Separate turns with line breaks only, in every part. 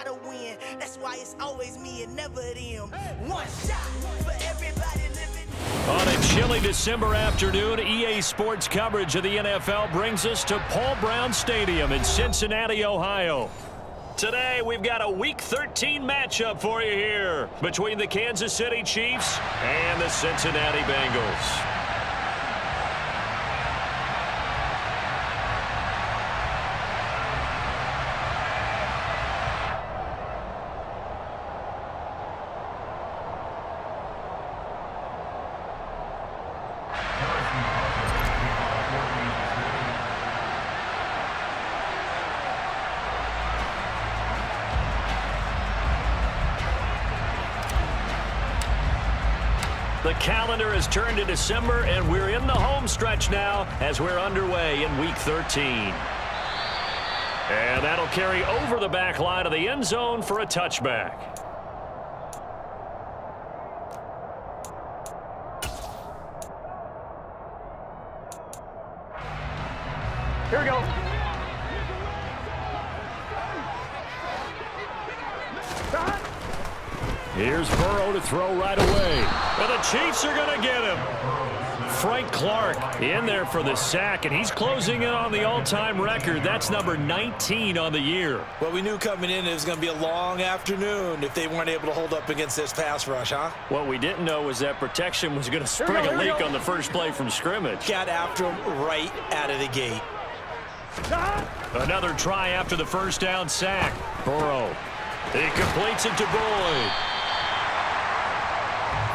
gotta win. That's why it's always me and never them. One shot for everybody living.
On a chilly December afternoon, EA Sports coverage of the NFL brings us to Paul Brown Stadium in Cincinnati, Ohio. Today, we've got a Week 13 matchup for you here between the Kansas City Chiefs and the Cincinnati Bengals. The calendar has turned to December, and we're in the home stretch now as we're underway in Week 13. And that'll carry over the back line of the end zone for a touchback.
Here we go.
Here's Burrow to throw right away. And the Chiefs are going to get him. Frank Clark in there for the sack, and he's closing in on the all-time record. That's number 19 on the year.
Well, we knew coming in it was going to be a long afternoon if they weren't able to hold up against this pass rush, huh?
What we didn't know was that protection was going to spring a leak on the first play from scrimmage.
Got after him right out of the gate.
Another try after the first down sack. Burrow. He completes it to Boyd.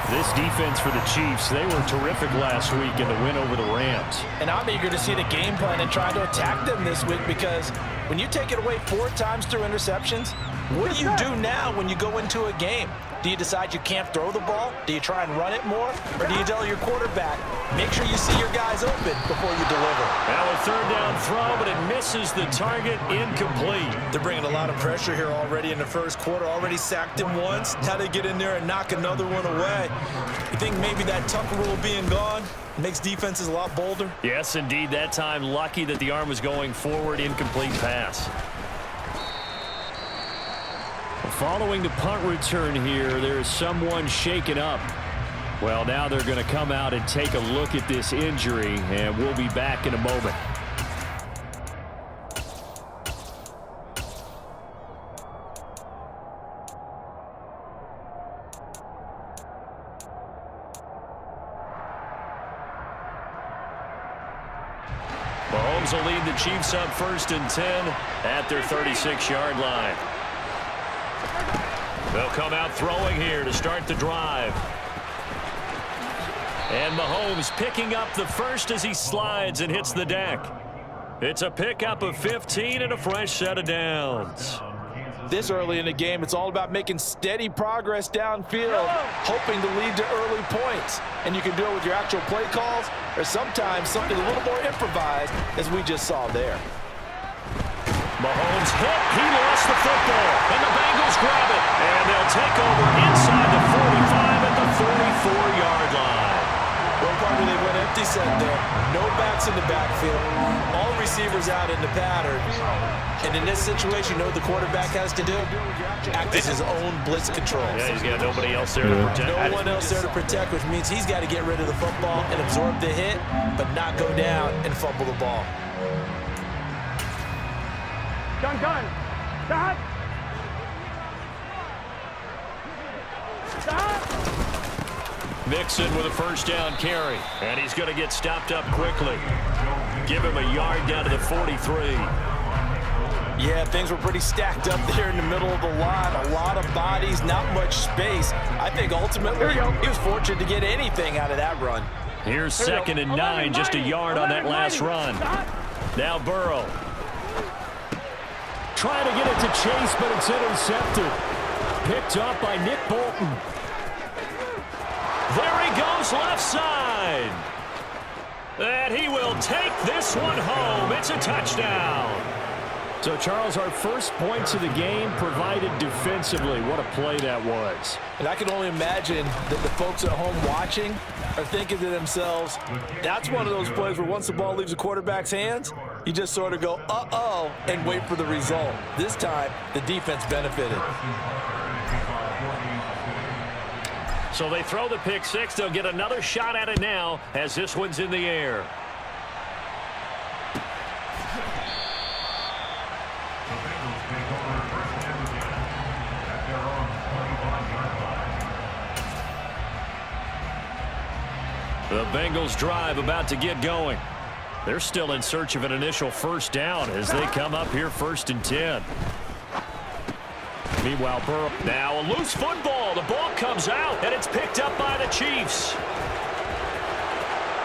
This defense for the Chiefs, they were terrific last week in the win over the Rams.
And I'm eager to see the game plan and try to attack them this week, because when you take it away 4 times through interceptions, what do you do now when you go into a game? Do you decide you can't throw the ball? Do you try and run it more? Or do you tell your quarterback, make sure you see your guys open before you deliver?
Now a third down throw, but it misses the target, incomplete.
They're bringing a lot of pressure here already in the first quarter. Already sacked him once. How to get in there and knock another one away. You think maybe that Tucker rule being gone makes defenses a lot bolder?
Yes, indeed. That time, lucky that the arm was going forward, incomplete pass. Following the punt return here, there is someone shaken up. Well, now they're going to come out and take a look at this injury, and we'll be back in a moment. Mahomes will lead the Chiefs up 1st and 10 at their 36-yard line. They'll come out throwing here to start the drive. And Mahomes picking up the first as he slides and hits the deck. It's a pickup of 15 and a fresh set of downs.
This early in the game, it's all about making steady progress downfield, hoping to lead to early points. And you can do it with your actual play calls, or sometimes something a little more improvised, as we just saw there.
Mahomes hit. He lost the football. And the Bengals grab it. And they'll take over inside the 45 at the 44-yard line.
Well, partner, they went empty set there. No backs in the backfield. All receivers out in the pattern. And in this situation, you know what the quarterback has to do? Act as his own blitz control.
Yeah, he's got nobody else there to protect.
No one else there to protect, which means he's got to get rid of the football and absorb the hit, but not go down and fumble the ball.
Done. Stop.
Mixon with a first down carry. And he's going to get stopped up quickly. Give him a yard down to the 43.
Yeah, things were pretty stacked up there in the middle of the line. A lot of bodies, not much space. I think ultimately he was fortunate to get anything out of that run.
Here's 2nd and 9, just a yard on that last run. Now Burrow. Trying to get it to Chase, but it's intercepted. Picked up by Nick Bolton. There he goes, left side. And he will take this one home. It's a touchdown. So, Charles, our first points of the game provided defensively. What a play that was.
And I can only imagine that the folks at home watching are thinking to themselves, that's one of those plays where once the ball leaves the quarterback's hands, You just sort of go, uh-oh, and wait for the result. This time, the defense benefited.
So they throw the pick six. They'll get another shot at it now as this one's in the air. The Bengals drive about to get going. They're still in search of an initial first down as they come up here 1st and 10. Meanwhile, Burrow. Now a loose football. The ball comes out, and it's picked up by the Chiefs.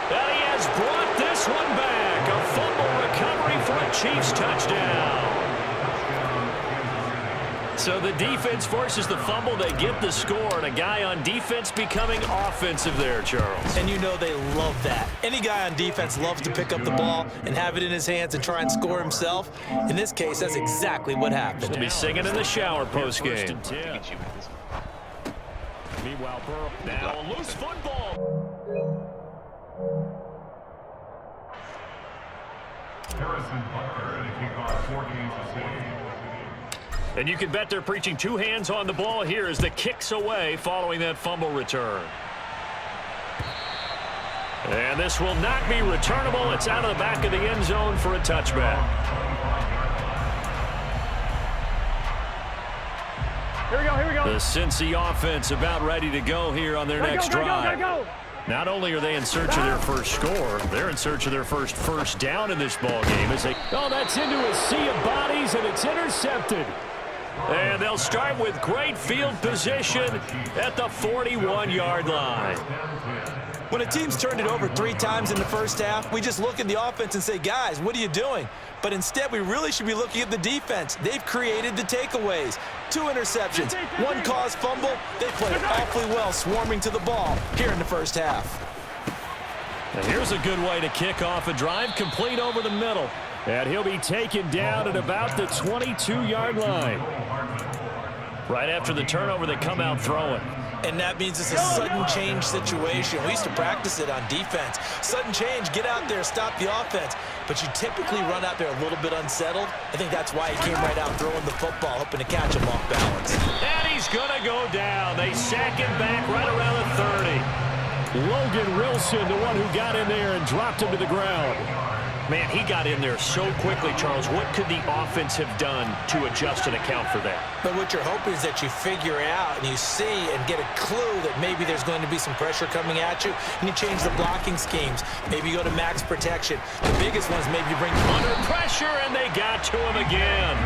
And he has brought this one back. A fumble recovery for a Chiefs touchdown. So the defense forces the fumble. They get the score, and a guy on defense becoming offensive there, Charles.
And you know they love that. Any guy on defense loves to pick up the ball and have it in his hands and try and score himself. In this case, that's exactly what happened.
He'll be singing in the shower postgame. Meanwhile, Burrow. Now a loose football. And you can bet they're preaching two hands on the ball here as the kick's away following that fumble return. And this will not be returnable. It's out of the back of the end zone for a touchback.
Here we go, here we go.
The Cincy offense about ready to go here on their next drive. Not only are they in search of their first score, they're in search of their first down in this ball game. As they, oh, that's into a sea of bodies, and it's intercepted. And they'll start with great field position at the 41-yard line.
When a team's turned it over 3 times in the first half, we just look at the offense and say, guys, what are you doing? But instead, we really should be looking at the defense. They've created the takeaways. 2 interceptions, 1 caused fumble. They played awfully well swarming to the ball here in the first half.
And here's a good way to kick off a drive, complete over the middle. And he'll be taken down at about the 22-yard line. Right after the turnover, they come out throwing.
And that means it's a sudden change situation. We used to practice it on defense. Sudden change, get out there, stop the offense. But you typically run out there a little bit unsettled. I think that's why he came right out throwing the football, hoping to catch him off balance.
And he's going to go down. They sack him back right around the 30. Logan Wilson, the one who got in there and dropped him to the ground. Man, he got in there so quickly, Charles. What could the offense have done to adjust and account for that?
But what you're hoping is that you figure out and you see and get a clue that maybe there's going to be some pressure coming at you, and you change the blocking schemes. Maybe you go to max protection. The biggest one is maybe you bring
under pressure, and they got to him again.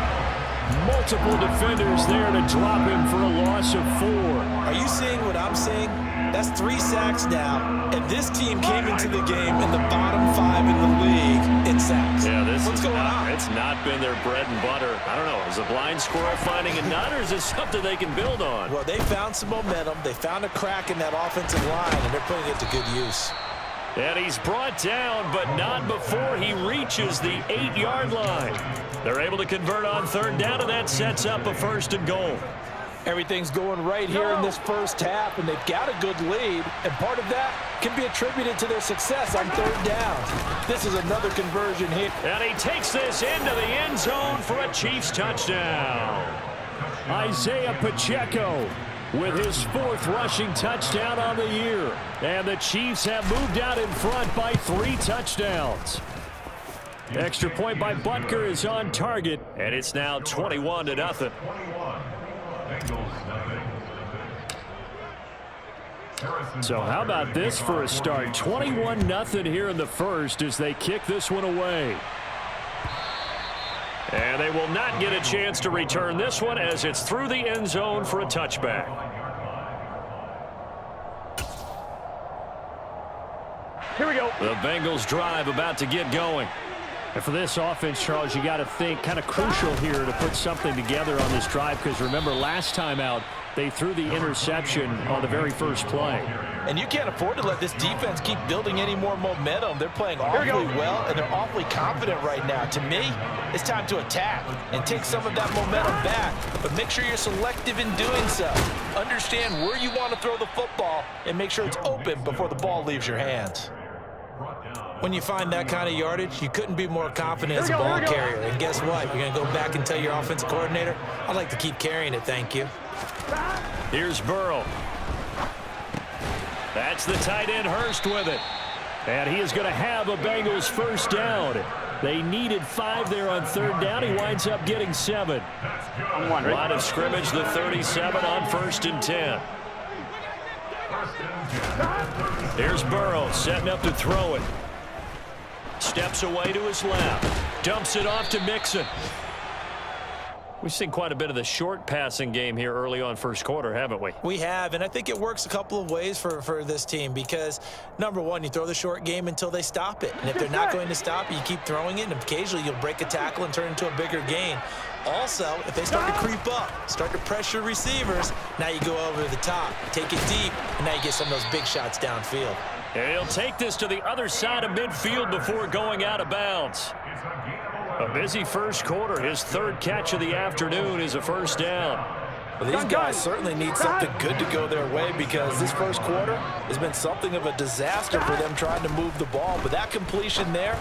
Multiple defenders there to drop him for a loss of 4.
Are you seeing what I'm seeing? That's 3 sacks now, and this team came into the game in the bottom 5 in the league in sacks.
Yeah,
what's going on?
It's not been their bread and butter. I don't know. Is a blind squirrel finding a nut, or is this something they can build on?
Well, they found some momentum. They found a crack in that offensive line, and they're putting it to good use.
And he's brought down, but not before he reaches the 8-yard line. They're able to convert on 3rd down, and that sets up a 1st and goal.
Everything's going right here in this first half, and they've got a good lead, and part of that can be attributed to their success on 3rd down. This is another conversion here.
And he takes this into the end zone for a Chiefs touchdown. Isaiah Pacheco with his 4th rushing touchdown on the year. And the Chiefs have moved out in front by 3 touchdowns. Extra point by Butker is on target, and it's now 21-0. So how about this for a start? 21-0 here in the first as they kick this one away. And they will not get a chance to return this one as it's through the end zone for a touchback.
Here we go.
The Bengals drive about to get going. And for this offense, Charles, you got to think kind of crucial here to put something together on this drive, because remember last time out they threw the interception on the very first play.
And you can't afford to let this defense keep building any more momentum. They're playing awfully well, and they're awfully confident right now. To me, it's time to attack and take some of that momentum back, but make sure you're selective in doing so. Understand where you want to throw the football and make sure it's open before the ball leaves your hands. When you find that kind of yardage, you couldn't be more confident as a ball carrier. And guess what? You're going to go back and tell your offensive coordinator, I'd like to keep carrying it, thank you.
Here's Burrow. That's the tight end Hurst with it. And he is going to have a Bengals first down. They needed 5 there on third down. He winds up getting 7. Line of scrimmage, the 37 on 1st and 10. Here's Burrow setting up to throw it. Steps away to his left. Dumps it off to Mixon. We've seen quite a bit of the short passing game here early on first quarter, haven't we?
We have, and I think it works a couple of ways for this team because, number one, you throw the short game until they stop it. And if they're not going to stop it, you keep throwing it, and occasionally you'll break a tackle and turn it into a bigger gain. Also, if they start to creep up, start to pressure receivers, now you go over the top, take it deep, and now you get some of those big shots downfield.
And he'll take this to the other side of midfield before going out of bounds. A busy first quarter. His 3rd catch of the afternoon is a first down.
Well, these guys certainly need something good to go their way because this first quarter has been something of a disaster for them trying to move the ball. But that completion there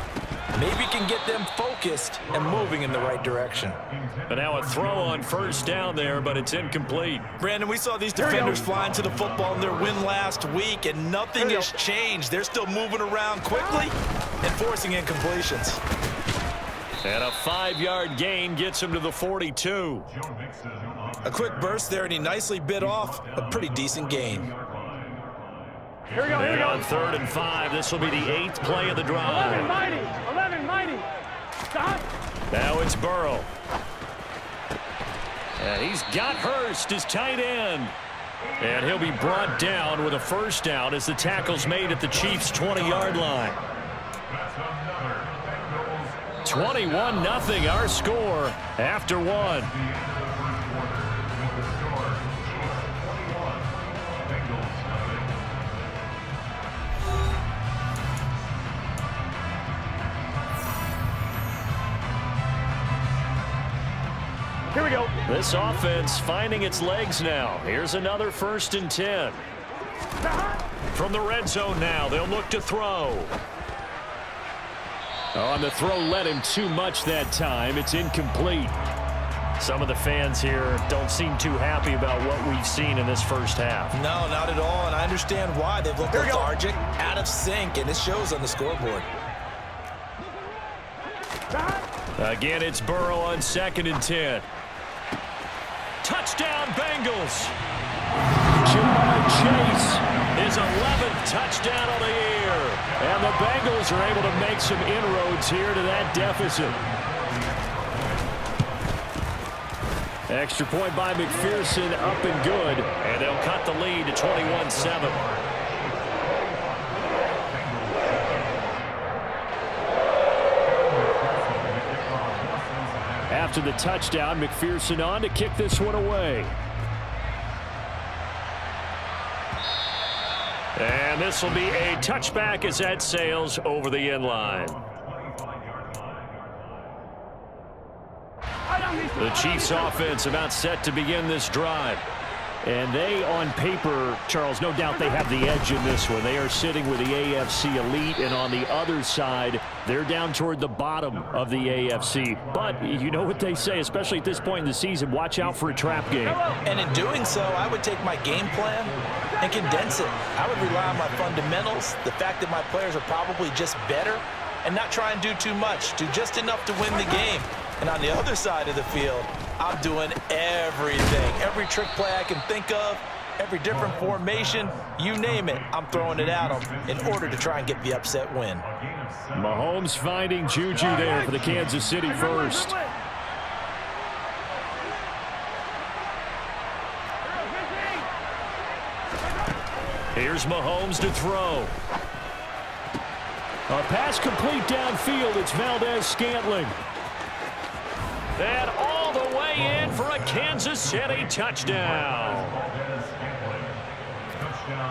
maybe can get them focused and moving in the right direction.
And now a throw on first down there, but it's incomplete.
Brandon, we saw these defenders flying to the football in their win last week, and nothing has changed. They're still moving around quickly and forcing incompletions.
And a 5-yard gain gets him to the 42.
A quick burst there, and he nicely bit off a pretty decent gain.
Here we go,
and on 3rd and 5, this will be the 8th play of the drive.
11 mighty. Stop.
Now it's Burrow. And he's got Hurst, his tight end. And he'll be brought down with a first down as the tackle's made at the Chiefs' 20-yard line. 21-0 our score after 1.
Here we go.
This offense finding its legs now. Here's another 1st and 10. From the red zone now, they'll look to throw. On the throw, led him too much that time. It's incomplete. Some of the fans here don't seem too happy about what we've seen in this first half.
No, not at all, and I understand why. They've looked lethargic, out of sync, and it shows on the scoreboard.
Again, it's Burrow on 2nd and 10. Touchdown, Bengals. Jamar Chase. His 11th touchdown of the year. And the Bengals are able to make some inroads here to that deficit. Extra point by McPherson, up and good. And they'll cut the lead to 21-7. After the touchdown, McPherson on to kick this one away. And this will be a touchback as that sails over the end line. The Chiefs offense about set to begin this drive. And they, on paper, Charles, no doubt they have the edge in this one. They are sitting with the AFC elite, and on the other side, they're down toward the bottom of the AFC. But you know what they say, especially at this point in the season, watch out for a trap game.
And in doing so, I would take my game plan and condense it. I would rely on my fundamentals, the fact that my players are probably just better, and not try and do too much, do just enough to win the game. And on the other side of the field, I'm doing everything. Every trick play I can think of, every different formation, you name it, I'm throwing it at them in order to try and get the upset win.
Mahomes finding Juju there for the Kansas City first. Here's Mahomes to throw. A pass complete downfield. It's Valdez-Scantling. And all the way in for a Kansas City touchdown.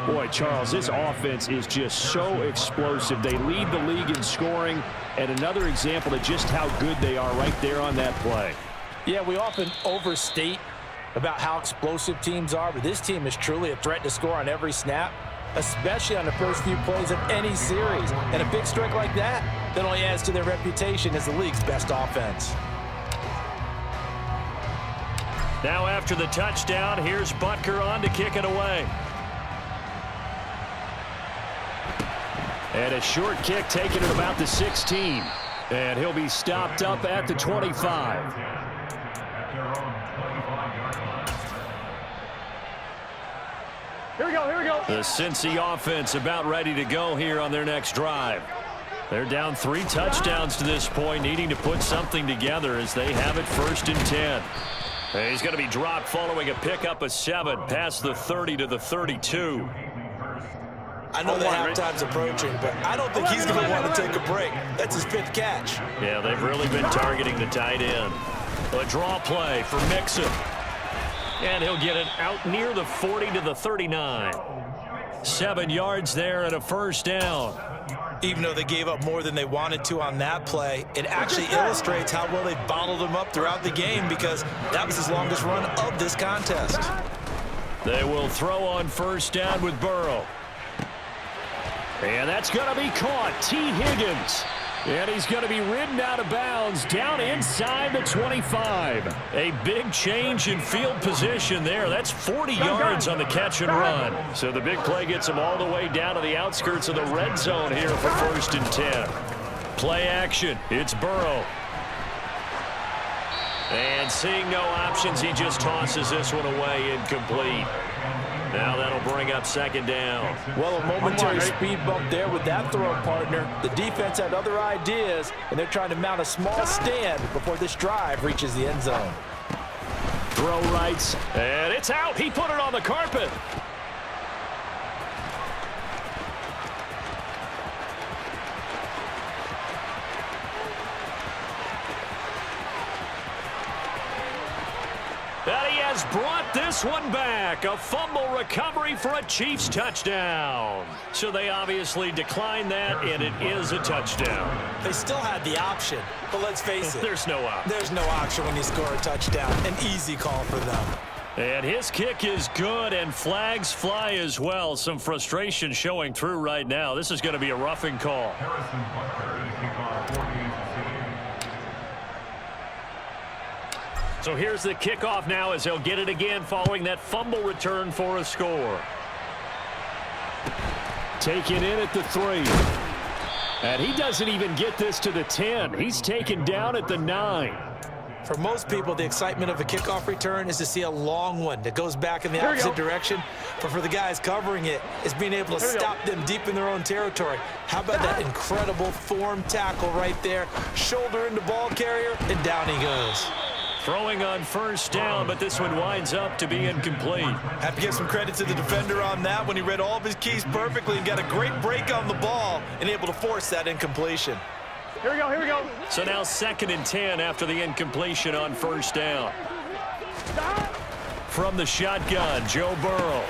Boy, Charles, this offense is just so explosive. They lead the league in scoring, and another example of just how good they are right there on that play.
Yeah, we often overstate about how explosive teams are, but this team is truly a threat to score on every snap. especially on the first few plays of any series. And a big strike like that only adds to their reputation as the league's best offense.
Now after the touchdown, here's Butker on to kick it away. And a short kick taken at about the 16. And he'll be stopped up at the 25.
Here we go, here we go.
The Cincy offense about ready to go here on their next drive. They're down 3 touchdowns to this point, needing to put something together as they have it 1st and 10. And he's going to be dropped following a pickup of 7 past the 30 to the 32.
I know that halftime's approaching, but I don't think he's going to want to take a break. That's his 5th catch.
Yeah, they've really been targeting the tight end. A draw play for Mixon. And he'll get it out near the 40 to the 39. 7 yards there and a 1st down.
Even though they gave up more than they wanted to on that play, it actually illustrates how well they bottled them up throughout the game, because that was his longest run of this contest.
They will throw on 1st down with Burrow. And that's going to be caught. T. Higgins. And he's going to be ridden out of bounds down inside the 25. A big change in field position there. That's 40 yards on the catch and run. So the big play gets him all the way down to the outskirts of the red zone here for 1st and 10. Play action. It's Burrow. And seeing no options, he just tosses this one away, incomplete. Now that'll bring up 2nd down.
Well, a momentary speed bump there with that throw, partner. The defense had other ideas, and they're trying to mount a small stand before this drive reaches the end zone.
Throw rights, and it's out. He put it on the carpet. And he has brought this one back. A fumble recovery for a Chiefs touchdown. So they obviously declined that, and it is a touchdown.
They still had the option, but let's face it.
There's no option.
There's no option when you score a touchdown. An easy call for them.
And his kick is good, and flags fly as well. Some frustration showing through right now. This is going to be a roughing call. So here's the kickoff now as he'll get it again following that fumble return for a score. Taken in at the 3. And he doesn't even get this to the 10. He's taken down at the 9.
For most people, the excitement of a kickoff return is to see a long one that goes back in the opposite direction. But for the guys covering it, it's being able to stop them deep in their own territory. How about that incredible form tackle right there? Shoulder into ball carrier, and down he goes.
Throwing on 1st down, but this one winds up to be incomplete.
Have to give some credit to the defender on that when he read all of his keys perfectly and got a great break on the ball and able to force that incompletion.
Here we go, here we go.
So now 2nd and 10 after the incompletion on 1st down. From the shotgun, Joe Burrow.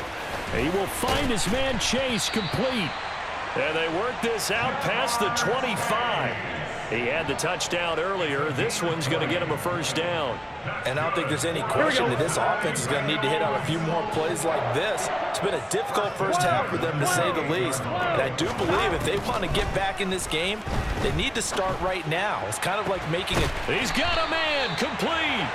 He will find his man Chase complete. And they work this out past the 25. He had the touchdown earlier. This one's going to get him a 1st down.
And I don't think there's any question that this offense is going to need to hit on a few more plays like this. It's been a difficult first half for them, to say the least. And I do believe if they want to get back in this game, they need to start right now. It's kind of like making it.
He's got a man complete.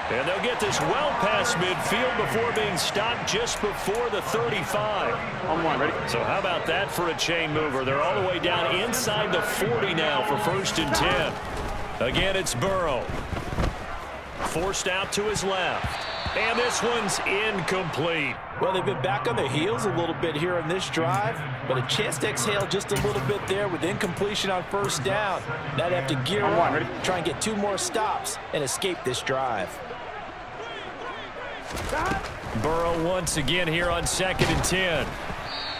And they'll get this well past midfield before being stopped just before the 35.
On 1, ready?
So how about that for a chain mover? They're all the way down inside the 40 now for 1st and 10. Again, it's Burrow. Forced out to his left. And this one's incomplete.
Well, they've been back on their heels a little bit here on this drive, but a chance to exhale just a little bit there with incompletion on 1st down. Now they have to gear up, try and get 2 more stops, and escape this drive.
Burrow once again here on 2nd and 10.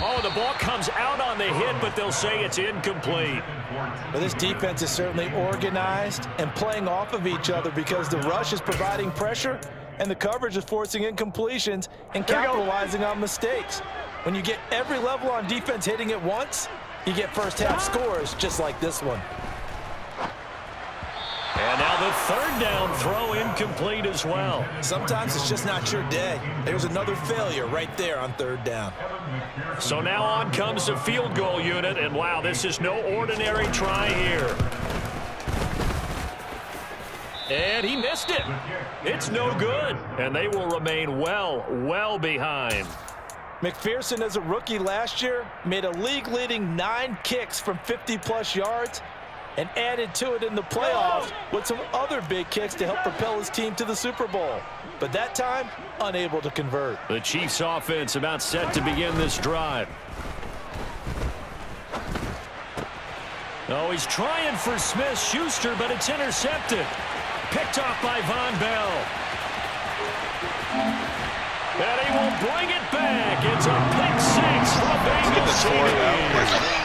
Oh, the ball comes out on the hit, but they'll say it's incomplete.
Well, this defense is certainly organized and playing off of each other because the rush is providing pressure and the coverage is forcing incompletions and capitalizing on mistakes. When you get every level on defense hitting at once, you get first half scores just like this one.
And now the third down throw incomplete as well.
Sometimes it's just not your day. There's another failure right there on third down.
So now on comes the field goal unit, and wow, this is no ordinary try here. And he missed it. It's no good, and they will remain well behind.
McPherson, as a rookie last year, made a league-leading 9 kicks from 50-plus yards and added to it in the playoffs with some other big kicks to help propel his team to the Super Bowl. But that time, unable to convert.
The Chiefs offense about set to begin this drive. Oh, he's trying for Smith-Schuster, but it's intercepted. Picked off by Von Bell. And he will bring it back. It's a pick 6 for Bengals.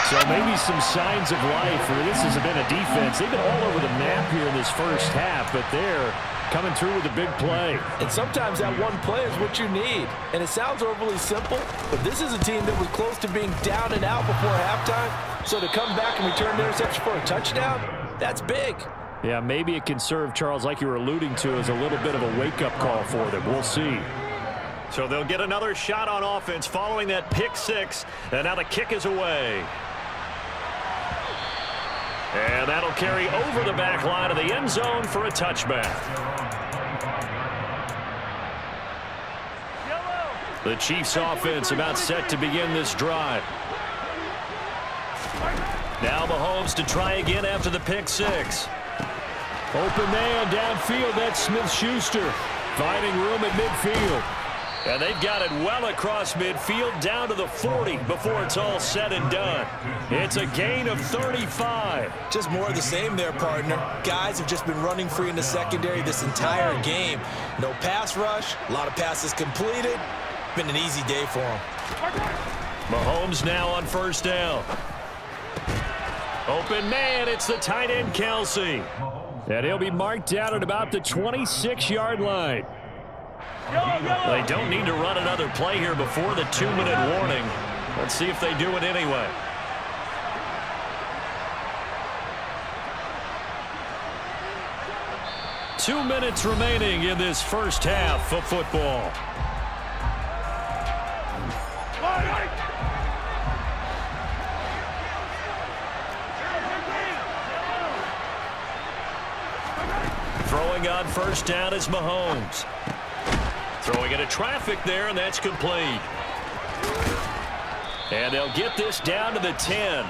So maybe some signs of life. This has been a defense. They've been all over the map here in this first half, but they're coming through with a big play.
And sometimes that one play is what you need. And it sounds overly simple, but this is a team that was close to being down and out before halftime. So to come back and return the interception for a touchdown, that's big.
Yeah, maybe it can serve, Charles, like you were alluding to, as a little bit of a wake-up call for them. We'll see. So they'll get another shot on offense following that pick 6, and now the kick is away. And that'll carry over the back line of the end zone for a touchback. The Chiefs offense about set to begin this drive. Now Mahomes to try again after the pick 6. Open man downfield, that's Smith-Schuster. Finding room at midfield. And they've got it well across midfield down to the 40 before it's all said and done. It's a gain of 35.
Just more of the same there, partner. Guys have just been running free in the secondary this entire game. No pass rush, a lot of passes completed. Been an easy day for them.
Mahomes now on first down. Open man, it's the tight end Kelsey. And he'll be marked down at about the 26-yard line. They don't need to run another play here before the 2-minute warning. Let's see if they do it anyway. Two minutes remaining in this first half of football. Throwing on first down is Mahomes. Throwing into traffic there, and that's complete. And they'll get this down to the 10.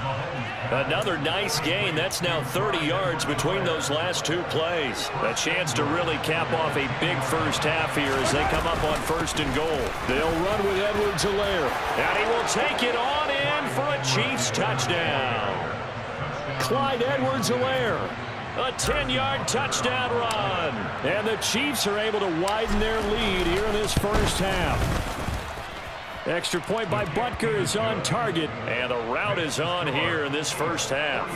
Another nice gain. That's now 30 yards between those last two plays. A chance to really cap off a big first half here as they come up on first and goal. They'll run with Edwards-Helaire. And he will take it on in for a Chiefs touchdown. Clyde Edwards-Helaire. A 10-yard touchdown run. And the Chiefs are able to widen their lead here in this first half. Extra point by Butker is on target. And the route is on here in this first half.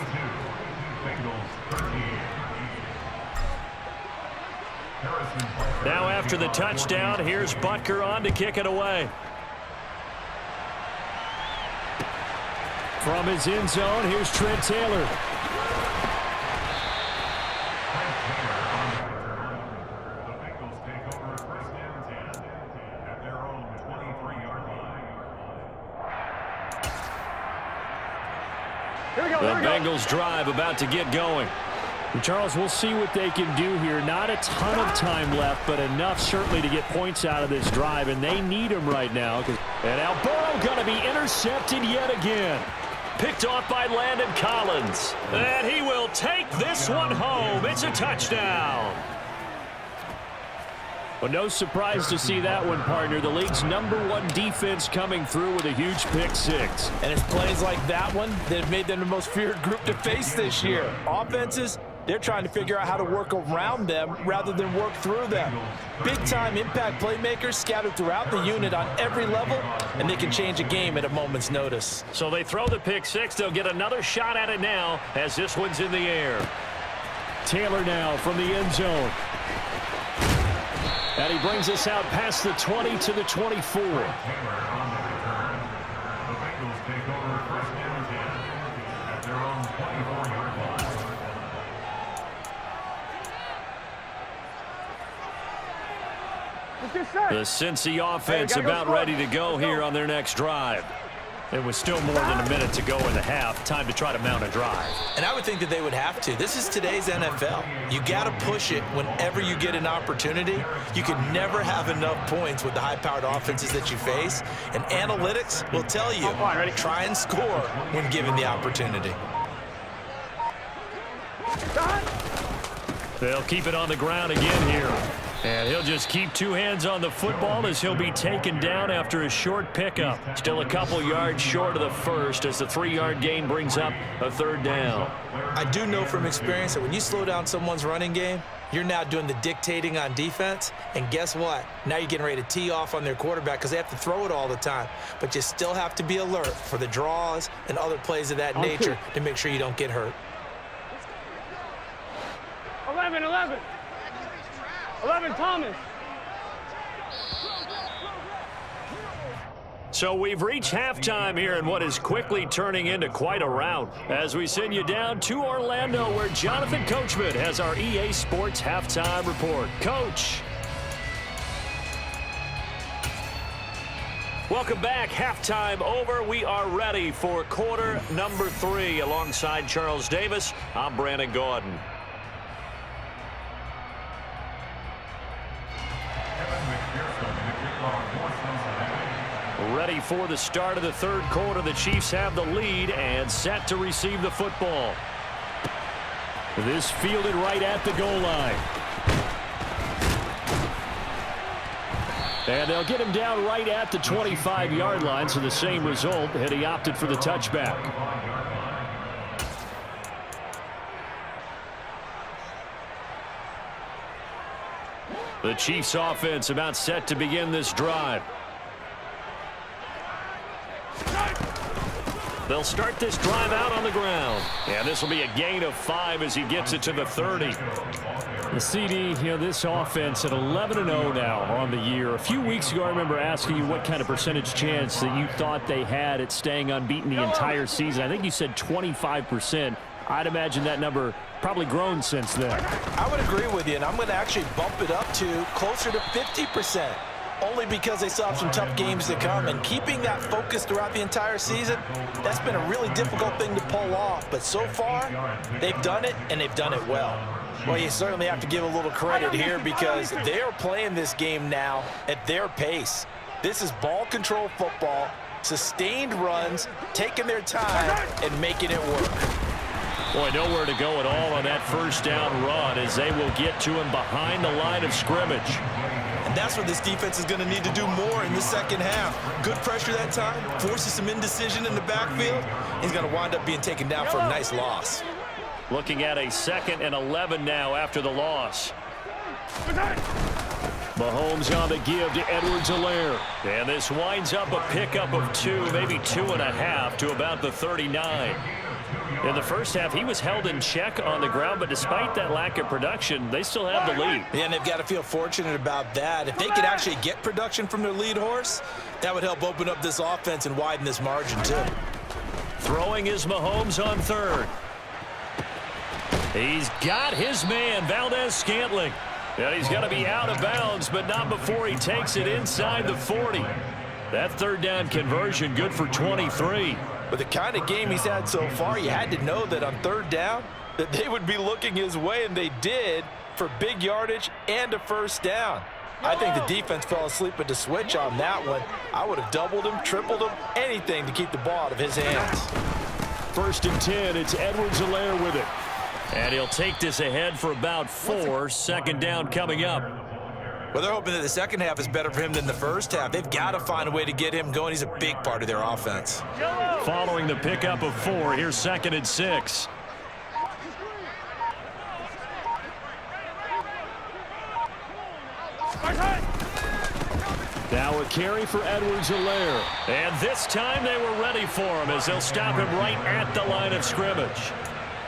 Now after the touchdown, here's Butker on to kick it away. From his end zone, here's Trent Taylor. The Bengals drive about to get going. And Charles, we'll see what they can do here. Not a ton of time left, but enough certainly to get points out of this drive, and they need them right now. And now Burrow going to be intercepted yet again. Picked off by Landon Collins. And he will take this one home. It's a touchdown. Well, no surprise to see that one, partner. The league's #1 defense coming through with a huge pick 6.
And it's plays like that one that have made them the most feared group to face this year. Offenses, they're trying to figure out how to work around them rather than work through them. Big-time impact playmakers scattered throughout the unit on every level, and they can change a game at a moment's notice.
So they throw the pick 6. They'll get another shot at it now as this one's in the air. Taylor now from the end zone. And he brings us out past the 20 to the 24. The Cincy offense about ready to go here on their next drive. It was still more than a minute to go in the half. Time to try to mount a drive.
And I would think that they would have to. This is today's NFL. You got to push it whenever you get an opportunity. You can never have enough points with the high-powered offenses that you face. And analytics will tell you, try and score when given the opportunity.
They'll keep it on the ground again here. And he'll just keep two hands on the football as he'll be taken down after a short pickup. Still a couple yards short of the first as the 3-yard gain brings up a third down.
I do know from experience that when you slow down someone's running game, you're now doing the dictating on defense. And guess what? Now you're getting ready to tee off on their quarterback because they have to throw it all the time. But you still have to be alert for the draws and other plays of that nature to make sure you don't get hurt.
11, Thomas.
So we've reached halftime here in what is quickly turning into quite a rout as we send you down to Orlando where Jonathan Coachman has our EA Sports halftime report. Coach. Welcome back. Halftime over. We are ready for quarter number 3 alongside Charles Davis. I'm Brandon Gordon. Ready for the start of the third quarter. The Chiefs have the lead and set to receive the football. This fielded right at the goal line. And they'll get him down right at the 25-yard line, so the same result, and he opted for the touchback. The Chiefs offense about set to begin this drive. They'll start this drive out on the ground. And this will be a gain of 5 as he gets it to the 30. The CD, this offense at 11-0 now on the year. A few weeks ago, I remember asking you what kind of percentage chance that you thought they had at staying unbeaten the entire season. I think you said 25%. I'd imagine that number probably grown since then.
I would agree with you, and I'm going to actually bump it up to closer to 50%. Only because they still have some tough games to come. And keeping that focus throughout the entire season, that's been a really difficult thing to pull off. But so far, they've done it, and they've done it well. Well, you certainly have to give a little credit here because they are playing this game now at their pace. This is ball control football, sustained runs, taking their time, and making it work.
Boy, nowhere to go at all on that first down run as they will get to him behind the line of scrimmage.
And that's what this defense is going to need to do more in the second half. Good pressure that time, forces some indecision in the backfield. He's going to wind up being taken down for a nice loss.
Looking at a 2nd and 11 now after the loss. Mahomes on the give to Edwards-Helaire. And this winds up a pickup of 2, maybe 2.5 to about the 39. In the first half, he was held in check on the ground, but despite that lack of production, they still have the lead.
Yeah, and they've got to feel fortunate about that. If they could actually get production from their lead horse, that would help open up this offense and widen this margin, too.
Throwing is Mahomes on 3rd. He's got his man, Valdez-Scantling. And he's got to be out of bounds, but not before he takes it inside the 40. That 3rd down conversion good for 23.
With the kind of game he's had so far, you had to know that on 3rd down that they would be looking his way, and they did for big yardage and a first down. I think the defense fell asleep at the switch on that one. I would have doubled him, tripled him, anything to keep the ball out of his hands.
1st and 10, it's Edwards-Helaire with it. And he'll take this ahead for about 4. 2nd down coming up.
Well, they're hoping that the second half is better for him than the first half. They've got to find a way to get him going. He's a big part of their offense.
Following the pickup of 4, here's 2nd and 6. Now a carry for Edwards-Helaire. And this time they were ready for him as they'll stop him right at the line of scrimmage.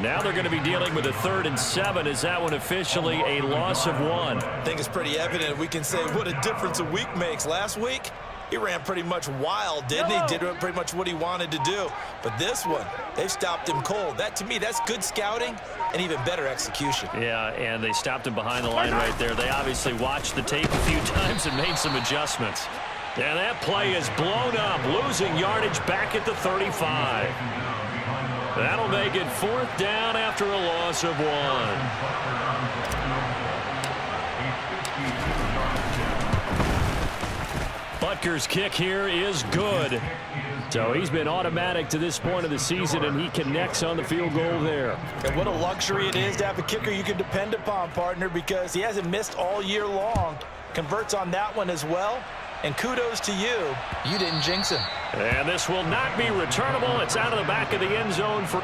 Now they're going to be dealing with a 3rd and 7. Is that one officially a loss of 1?
I think it's pretty evident. We can say what a difference a week makes. Last week, He ran pretty much wild, didn't he? Did pretty much what he wanted to do. But this one, they've stopped him cold. That, to me, that's good scouting and even better execution.
Yeah, and they stopped him behind the line right there. They obviously watched the tape a few times and made some adjustments. And that play is blown up, losing yardage back at the 35. That'll make it 4th down after a loss of 1. Butker's kick here is good. So he's been automatic to this point of the season, and he connects on the field goal there.
And what a luxury it is to have a kicker you can depend upon, partner, because he hasn't missed all year long. Converts on that one as well. And kudos to you. You didn't jinx him.
And this will not be returnable. It's out of the back of the end zone for...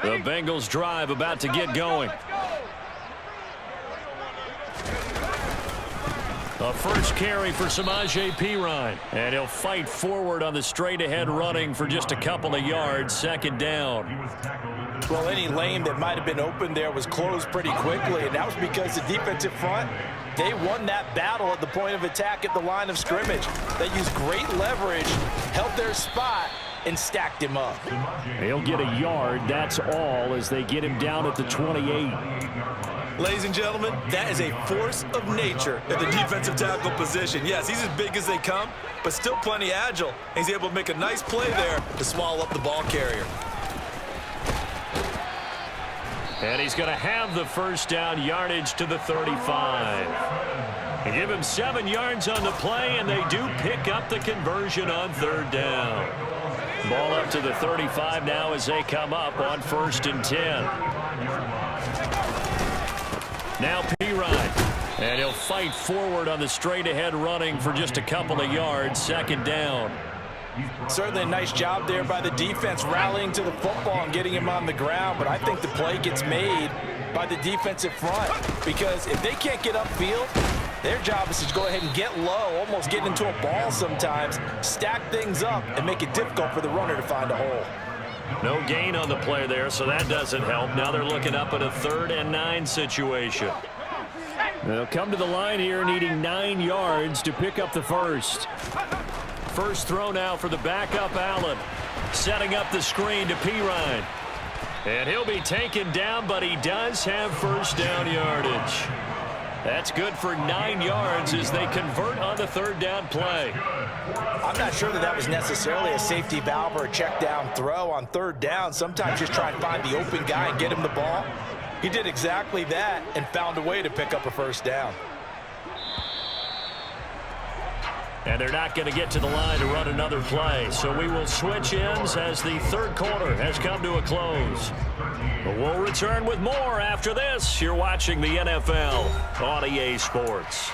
The Bengals drive about to get going. A first carry for Samaje Perine. And he'll fight forward on the straight-ahead running for just a couple of yards. 2nd down.
Well, any lane that might have been open there was closed pretty quickly, and that was because the defensive front, they won that battle at the point of attack at the line of scrimmage. They used great leverage, held their spot, and stacked him up.
He'll get a yard, that's all, as they get him down at the 28.
Ladies and gentlemen, that is a force of nature at the defensive tackle position. Yes, he's as big as they come, but still plenty agile. He's able to make a nice play there to swallow up the ball carrier.
And he's going to have the first down, yardage to the 35. They give him 7 yards on the play, and they do pick up the conversion on 3rd down. Ball up to the 35 now as they come up on 1st and 10. Now Perine, and he'll fight forward on the straight-ahead running for just a couple of yards. 2nd down.
Certainly a nice job there by the defense rallying to the football and getting him on the ground, but I think the play gets made by the defensive front because if they can't get upfield, their job is to go ahead and get low, almost get into a ball sometimes, stack things up, and make it difficult for the runner to find a hole.
No gain on the play there, so that doesn't help. Now they're looking up at a 3rd and 9 situation. They'll come to the line here needing 9 yards to pick up the first. First throw now for the backup Allen. Setting up the screen to Perine. And he'll be taken down, but he does have first down yardage. That's good for 9 yards as they convert on the 3rd down play.
I'm not sure that was necessarily a safety valve or a check down throw on 3rd down. Sometimes just try and find the open guy and get him the ball. He did exactly that and found a way to pick up a first down.
And they're not going to get to the line to run another play. So we will switch ends as the 3rd quarter has come to a close. But we'll return with more after this. You're watching the NFL on EA Sports.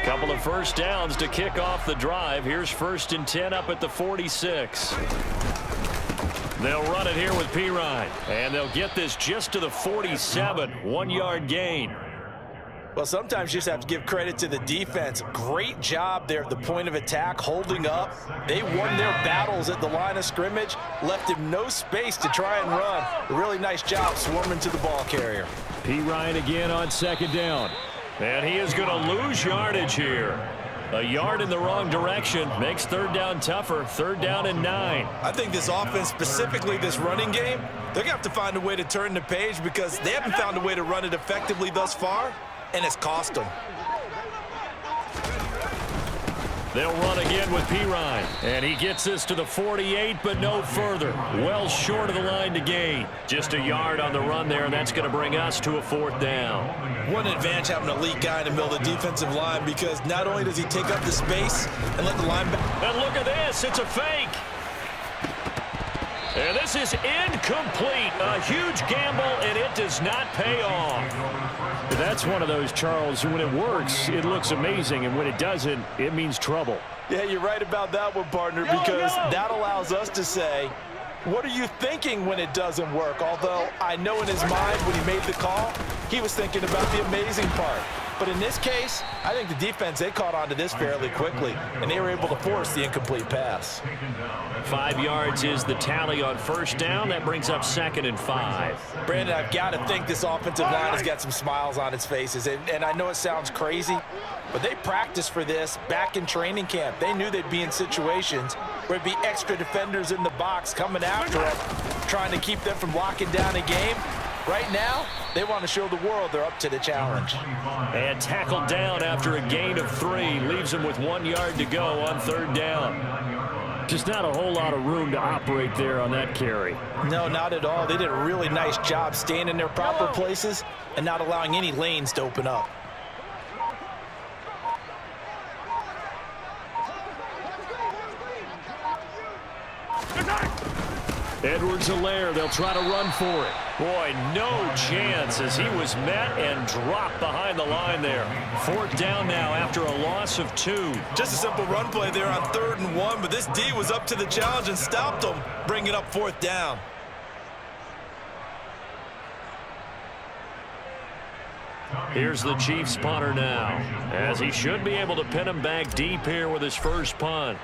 Couple of first downs to kick off the drive. Here's 1st and 10 up at the 46. They'll run it here with Perine. And they'll get this just to the 47. 1-yard gain.
Well, sometimes you just have to give credit to the defense. Great job there at the point of attack, holding up. They won their battles at the line of scrimmage, left him no space to try and run. A really nice job swarming to the ball carrier.
Perine again on 2nd down. And he is going to lose yardage here. A yard in the wrong direction makes third down tougher. Third down and 9.
I think this offense, specifically this running game, they're going to have to find a way to turn the page because they haven't found a way to run it effectively thus far, and it's cost them.
They'll run again with Pirine. And he gets this to the 48, but no further. Well short of the line to gain. Just a yard on the run there, and that's going to bring us to a fourth down.
What an advantage having an elite guy in the middle of the defensive line because not only does he take up the space and let the linebacker...
And look at this. It's a fake. And this is incomplete. A huge gamble, and it does not pay off. That's one of those, Charles, when it works, it looks amazing, and when it doesn't, it means trouble.
Yeah, you're right about that one, partner, because that allows us to say, what are you thinking when it doesn't work? Although I know in his mind when he made the call, he was thinking about the amazing part. But in this case, I think the defense, they caught on to this fairly quickly, and they were able to force the incomplete pass.
5 yards is the tally on first down. That brings up 2nd and 5.
Brandon, I've got to think this offensive line has got some smiles on its faces. And I know it sounds crazy, but they practiced for this back in training camp. They knew they'd be in situations where it'd be extra defenders in the box coming after them, trying to keep them from locking down a game. Right now, they want to show the world they're up to the challenge.
And tackled down after a gain of 3. Leaves them with 1 yard to go on third down. Just not a whole lot of room to operate there on that carry.
No, not at all. They did a really nice job staying in their proper places and not allowing any lanes to open up.
Edwards-Helaire, they'll try to run for it. Boy, no chance as he was met and dropped behind the line there. Fourth down now after a loss of 2.
Just a simple run play there on 3rd and 1, but this D was up to the challenge and stopped them, bringing up 4th down.
Here's the Chiefs punter now, as he should be able to pin him back deep here with his first punt.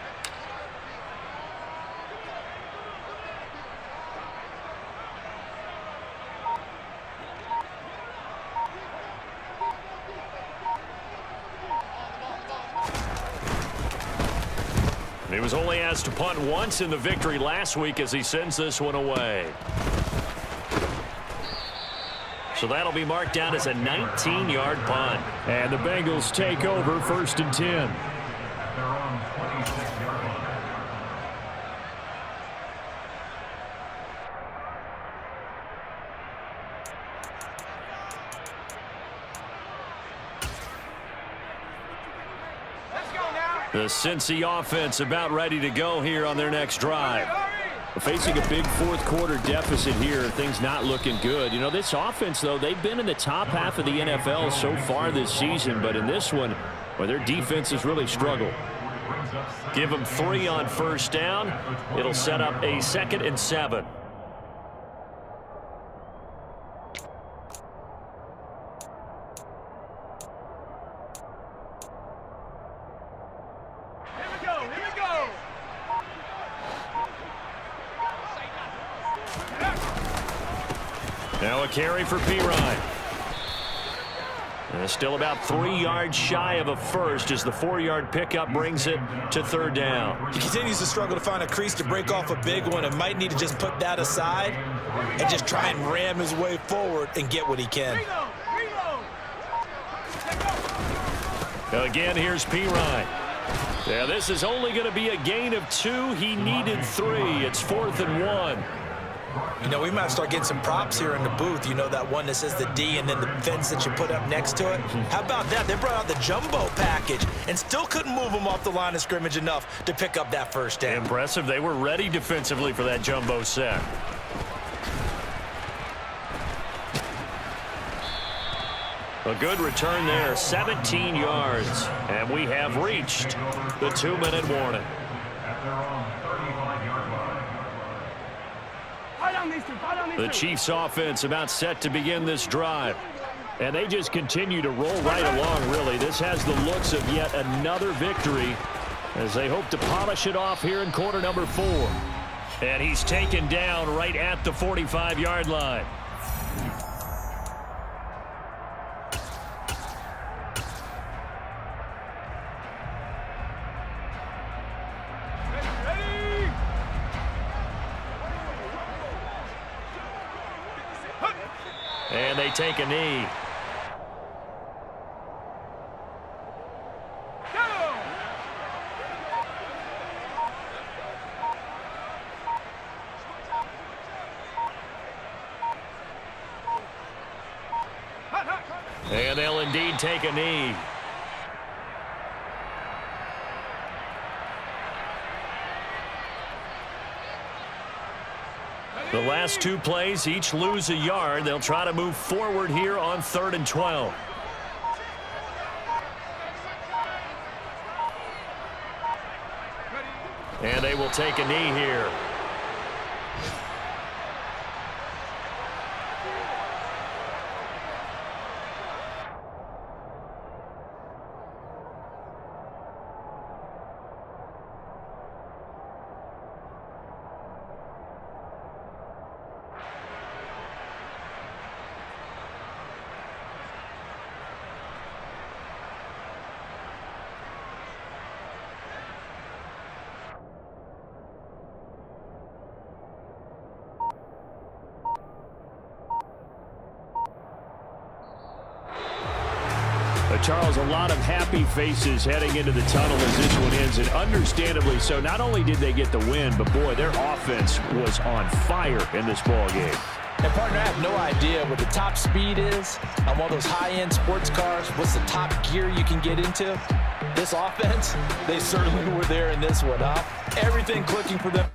He was only asked to punt once in the victory last week as he sends this one away. So that'll be marked down as a 19-yard punt. And the Bengals take over 1st and 10. The Cincy offense about ready to go here on their next drive. Facing a big fourth-quarter deficit here, things not looking good. You know, this offense, though, they've been in the top half of the NFL so far this season, but in this one, well, their defense has really struggled. Give them 3 on first down. It'll set up a 2nd and 7. Now a carry for Pirine. And still about 3 yards shy of a first as the 4-yard pickup brings it to 3rd down.
He continues to struggle to find a crease to break off a big one and might need to just put that aside and just try and ram his way forward and get what he can.
Again, here's Pirine. Yeah, this is only going to be a gain of 2. He needed 3. It's 4th and 1.
You know, we might start getting some props here in the booth. You know, that one that says the D and then the fence that you put up next to it. How about that? They brought out the jumbo package and still couldn't move them off the line of scrimmage enough to pick up that first down.
Impressive. They were ready defensively for that jumbo set. A good return there, 17 yards. And we have reached the 2-minute warning. The Chiefs offense about set to begin this drive. And they just continue to roll right along, really. This has the looks of yet another victory as they hope to polish it off here in quarter number 4. And he's taken down right at the 45-yard line. And they take a knee. And they'll indeed take a knee. The last two plays each lose a yard. They'll try to move forward here on 3rd and 12. And they will take a knee here. Charles, a lot of happy faces heading into the tunnel as this one ends, and understandably so. Not only did they get the win, but boy, their offense was on fire in this ball game.
And partner, I have no idea what the top speed is on one of those high-end sports cars. What's the top gear you can get into? This offense, they certainly were there in this one, huh? Everything clicking for them.